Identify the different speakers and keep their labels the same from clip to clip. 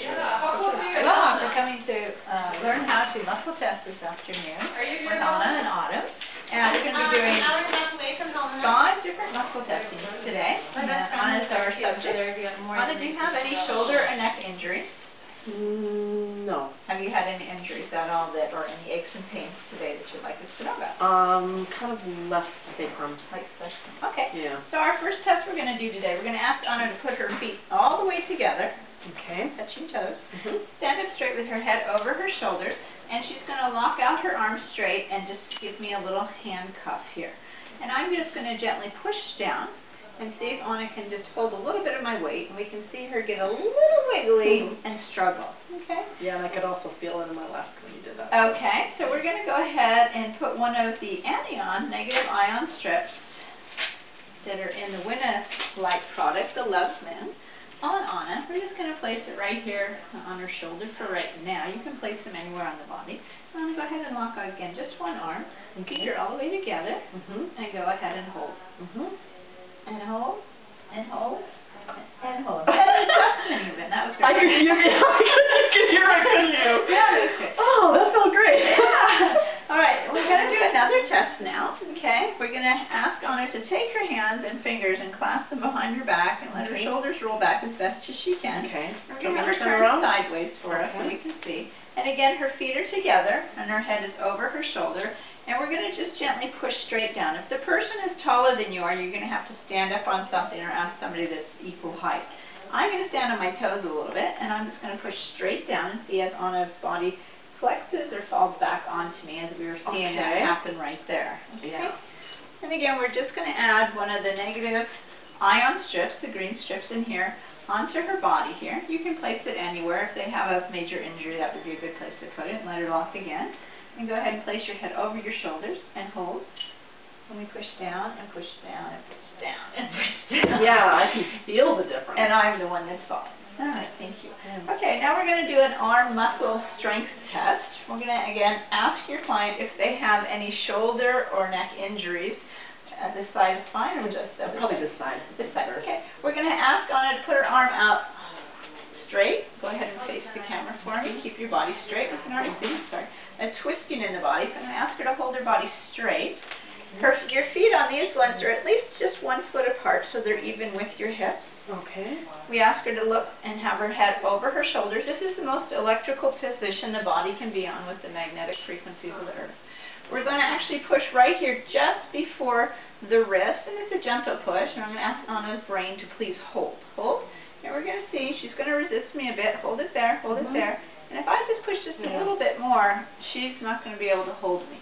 Speaker 1: Aloha for coming to learn how to muscle test this afternoon with Anna and Autumn. And we're going to be doing 5 different muscle testings today. And Anna is our subject. Anna, do you have any shoulder or neck injuries?
Speaker 2: No.
Speaker 1: Have you had any injuries at all or any aches and pains today that you'd like us to know about?
Speaker 2: Kind of left sacrum.
Speaker 1: Okay.
Speaker 2: Yeah.
Speaker 1: So our first test we're going to do today, we're going to ask Anna to put her feet all the way together.
Speaker 2: Okay.
Speaker 1: Touching toes. Stand up straight with her head over her shoulders, and she's going to lock out her arms straight and just give me a little hand cuff here. And I'm just going to gently push down and see if Anna can just hold a little bit of my weight, and we can see her get a little wiggly and struggle. Okay?
Speaker 2: Yeah, and I could also feel it in my left when you did that.
Speaker 1: Okay, so we're going to go ahead and put one of the Anion negative ion strips that are in the Winna Light product, the Loves Man, on Anna. We're just going to place it right here on her shoulder for right now. You can place them anywhere on the body. I'm going to go ahead and lock out again, just one arm. Keep her all the way together, and go ahead and hold. And hold, and hold, and hold. That was great.
Speaker 2: I could hear it, couldn't you?
Speaker 1: Yeah, that's good.
Speaker 2: Oh, that felt great.
Speaker 1: Yeah. All right, we're going to do another test now, okay? We're going to ask Anna to take her hands and fingers and clasp them behind her back and let her shoulders roll back as best as she can.
Speaker 2: Okay.
Speaker 1: We're going to have her turn sideways for us so we can see. And again, her feet are together and her head is over her shoulder. And we're going to just gently push straight down. If the person is taller than you are, you're going to have to stand up on something or ask somebody that's equal height. I'm going to stand on my toes a little bit, and I'm just going to push straight down and see as Anna's body flexes or falls back onto me, as we were seeing that happen right there. Okay?
Speaker 2: Yeah.
Speaker 1: And again, we're just going to add one of the negative ion strips, the green strips in here, onto her body here. You can place it anywhere. If they have a major injury, that would be a good place to put it. And let her lock again. And go ahead and place your head over your shoulders and hold. And we push down and push down and push down and push down.
Speaker 2: Yeah, I can feel the difference.
Speaker 1: And I'm the one that's falling. All right, thank you. Okay, now we're going to do an arm muscle strength test. We're going to, again, ask your client if they have any shoulder or neck injuries. This side is fine, or just the
Speaker 2: probably this side.
Speaker 1: This side. Okay. We're going to ask Anna to put her arm out straight. Go ahead and face the camera for me. Keep your body straight. We can already see. Sorry. A twisting in the body. So I'm going to ask her to hold her body straight. Your feet on these ones are at least just 1 foot apart, so they're even with your hips.
Speaker 2: Okay.
Speaker 1: We ask her to look and have her head over her shoulders. This is the most electrical position the body can be on with the magnetic frequencies of the earth. We're going to actually push right here just before the wrist, and it's a gentle push. And I'm going to ask Anna's brain to please hold. Hold. And we're going to see, she's going to resist me a bit. Hold it there, hold it there. And if I just push just a little bit more, she's not going to be able to hold me.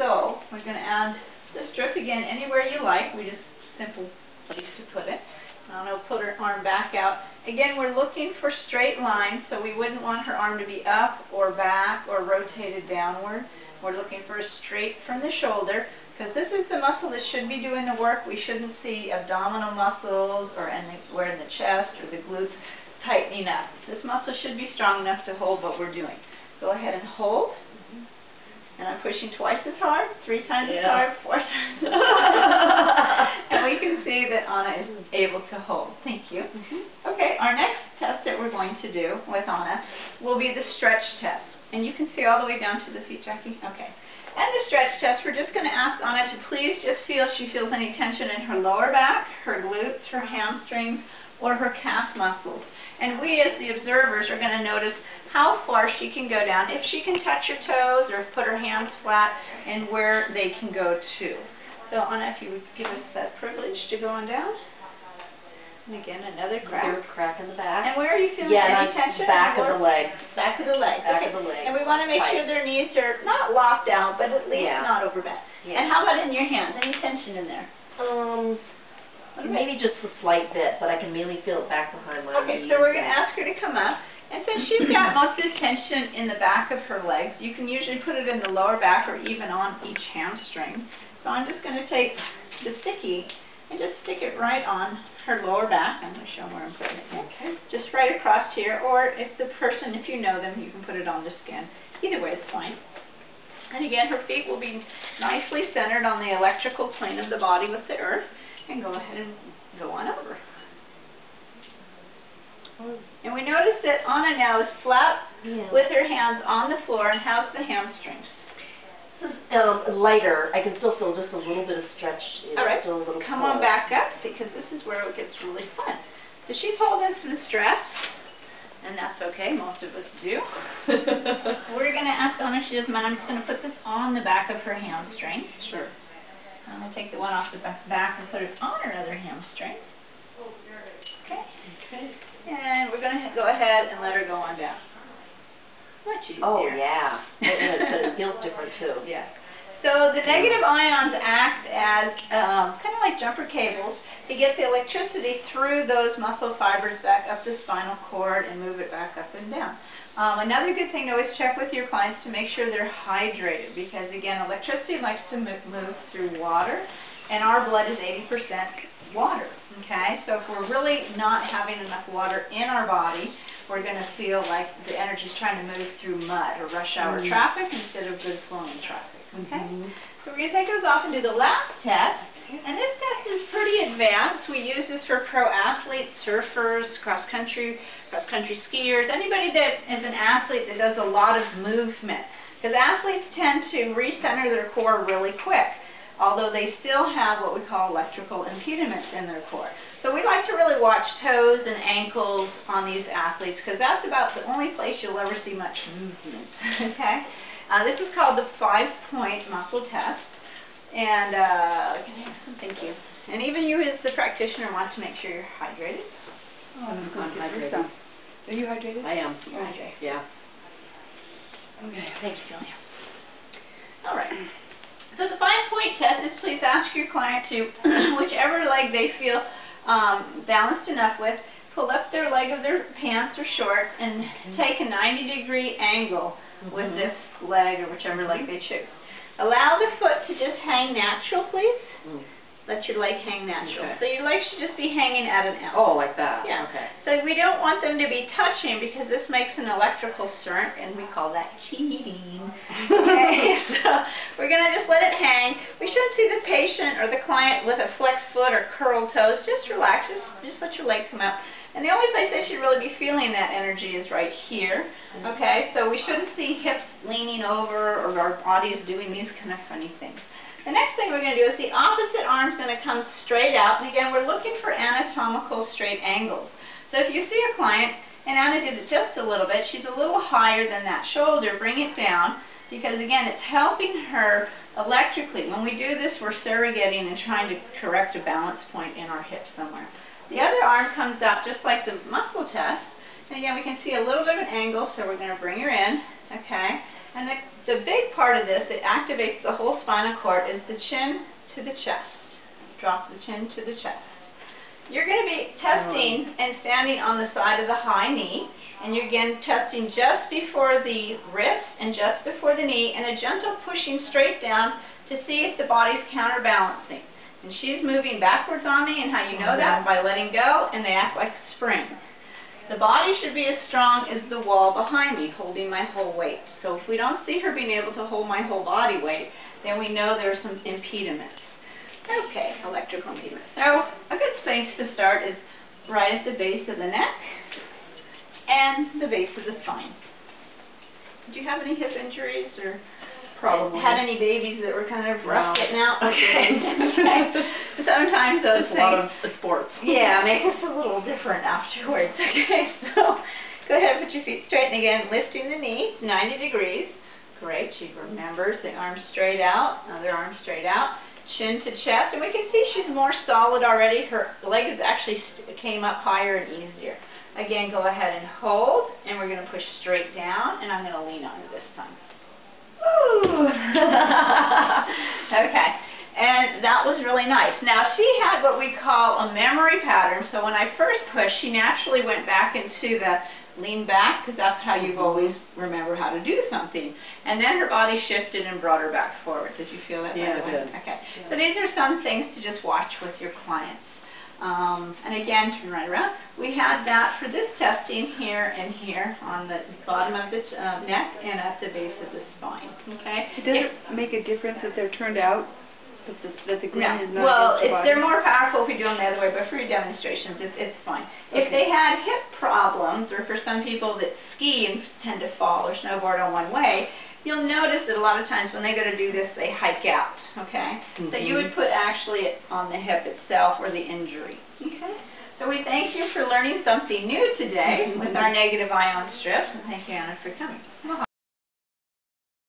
Speaker 1: So we're going to add the strip again anywhere you like. We just simple place to put it. I'm going to put her arm back out. Again, we're looking for straight lines, so we wouldn't want her arm to be up or back or rotated downward. We're looking for a straight from the shoulder, because this is the muscle that should be doing the work. We shouldn't see abdominal muscles or anywhere in the chest or the glutes tightening up. This muscle should be strong enough to hold what we're doing. Go ahead and hold. And I'm pushing twice as hard, 3 times as hard, 4 times as hard. And we can see that Anna is able to hold. Thank you. Okay, our next test that we're going to do with Anna will be the stretch test. And you can see all the way down to the feet, Jackie? Okay. And the stretch test, we're just going to ask Anna to please just feel if she feels any tension in her lower back, her glutes, her hamstrings, or her calf muscles. And we, as the observers, are going to notice how far she can go down, if she can touch her toes or put her hands flat, and where they can go to. So Anna, if you would give us that privilege to go on down. And again, another crack.
Speaker 2: Another crack in the back.
Speaker 1: And where are you feeling any tension?
Speaker 2: Back of the leg.
Speaker 1: Back of the leg.
Speaker 2: Back of the leg.
Speaker 1: And we want to make sure their knees are not locked out, but at least not overbent. And how about in your hands? Any tension in there?
Speaker 2: Maybe just a slight bit, but I can mainly feel it back behind my knees.
Speaker 1: Okay, so we're going to ask her to come up. And since she's got most of the tension in the back of her legs, you can usually put it in the lower back or even on each hamstring. So I'm just going to take the sticky and just stick it right on her lower back. I'm going to show them where I'm putting it. Okay. Just right across here, or if the person, if you know them, you can put it on the skin. Either way, it's fine. And again, her feet will be nicely centered on the electrical plane of the body with the earth. And go ahead and go on over. And we notice that Anna now is flat with her hands on the floor, and how's the hamstrings?
Speaker 2: This is lighter. I can still feel just a little bit of stretch.
Speaker 1: All right,
Speaker 2: still a little
Speaker 1: come on back up, because this is where it gets really fun. So she's holding some stress, and that's okay, most of us do. We're going to ask Anna if she doesn't mind. I'm just going to put this on the back of her hamstring.
Speaker 2: Sure.
Speaker 1: I'm going to take the one off the back and put it on her other hamstring. Okay.
Speaker 2: Okay.
Speaker 1: And we're going to go ahead and let her go on down. Much easier.
Speaker 2: Oh, yeah. It feels different, too.
Speaker 1: Yeah. So the negative ions act as kind of like jumper cables to get the electricity through those muscle fibers back up the spinal cord and move it back up and down. Another good thing to always check with your clients to make sure they're hydrated, because again, electricity likes to move through water, and our blood is 80% water. Okay, so if we're really not having enough water in our body, we're going to feel like the energy is trying to move through mud or rush hour traffic instead of good flowing traffic. Okay, so we're going to take those off and do the last test. And this test is pretty advanced. We use this for pro athletes, surfers, cross-country skiers, anybody that is an athlete that does a lot of movement. Because athletes tend to recenter their core really quick, although they still have what we call electrical impediments in their core. So we like to really watch toes and ankles on these athletes, because that's about the only place you'll ever see much movement. Okay? This is called the 5-point muscle test. And, thank you. And even you as the practitioner want to make sure you're hydrated.
Speaker 3: Oh, I'm hydrated. Are you hydrated?
Speaker 2: I am.
Speaker 1: You're hydrated.
Speaker 2: Yeah.
Speaker 1: Okay, thank you, Julia. All right. So the 5-point test is please ask your client to, whichever leg they feel balanced enough with, pull up their leg of their pants or shorts and take a 90-degree angle with this leg or whichever leg they choose. Allow the foot to just hang natural, please. Let your leg hang natural.
Speaker 2: Okay.
Speaker 1: So your leg should just be hanging at an L.
Speaker 2: Oh, like that?
Speaker 1: Yeah.
Speaker 2: Okay.
Speaker 1: So we don't want them to be touching, because this makes an electrical current, and we call that cheating. Okay, so we're going to just let it hang. We shouldn't see the patient or the client with a flexed foot or curled toes. Just relax. Just let your leg come out. And the only place they should really be feeling that energy is right here. Okay, so we shouldn't see hips leaning over or our bodies doing these kind of funny things. The next thing we're going to do is the opposite arm's going to come straight out. And again, we're looking for anatomical straight angles. So if you see a client, and Anna did it just a little bit, she's a little higher than that shoulder, bring it down, because again, it's helping her electrically. When we do this, we're surrogating and trying to correct a balance point in our hip somewhere. The other arm comes out just like the muscle test. And again, we can see a little bit of an angle, so we're going to bring her in. Okay? And the big part of this that activates the whole spinal cord is the chin to the chest. Drop the chin to the chest. You're going to be testing and standing on the side of the high knee. And you're again testing just before the wrist and just before the knee, and a gentle pushing straight down to see if the body's counterbalancing. And she's moving backwards on me, and how you know that? By letting go, and they act like a spring. The body should be as strong as the wall behind me, holding my whole weight. So if we don't see her being able to hold my whole body weight, then we know there's some impediments. Okay, electrical impediments. Now, a good place to start is right at the base of the neck and the base of the spine. Did you have any hip injuries or had any babies that were kind of rough getting out? Okay. Sometimes those things.
Speaker 2: A lot of sports.
Speaker 1: Yeah, make us a little different afterwards. Okay, so go ahead, put your feet straight, and again, lifting the knee 90 degrees. Great. She remembers the arm straight out, other arm straight out, chin to chest, and we can see she's more solid already. Her leg is actually came up higher and easier. Again, go ahead and hold, and we're going to push straight down, and I'm going to lean on her this time. Ooh. Okay, and that was really nice. Now, she had what we call a memory pattern, so when I first pushed, she naturally went back into the lean back, because that's how you always remember how to do something. And then her body shifted and brought her back forward. Did you feel that?
Speaker 2: Yeah, I did.
Speaker 1: Okay, so these are some things to just watch with your clients. And again, turn right around. We had that for this testing here and here on the bottom of the neck and at the base of the spine. Okay.
Speaker 3: Does it make a difference if they're turned out that the green
Speaker 1: No.
Speaker 3: is not
Speaker 1: Well,
Speaker 3: against your
Speaker 1: they're
Speaker 3: body?
Speaker 1: more powerful if you do them the other way, but for your demonstrations, it's fine. If they had hip problems, or for some people that ski and tend to fall or snowboard on one way, you'll notice that a lot of times when they go to do this, they hike out, okay? So you would put actually it on the hip itself or the injury, okay? So we thank you for learning something new today with our negative ion strips, and thank you, Anna, for coming.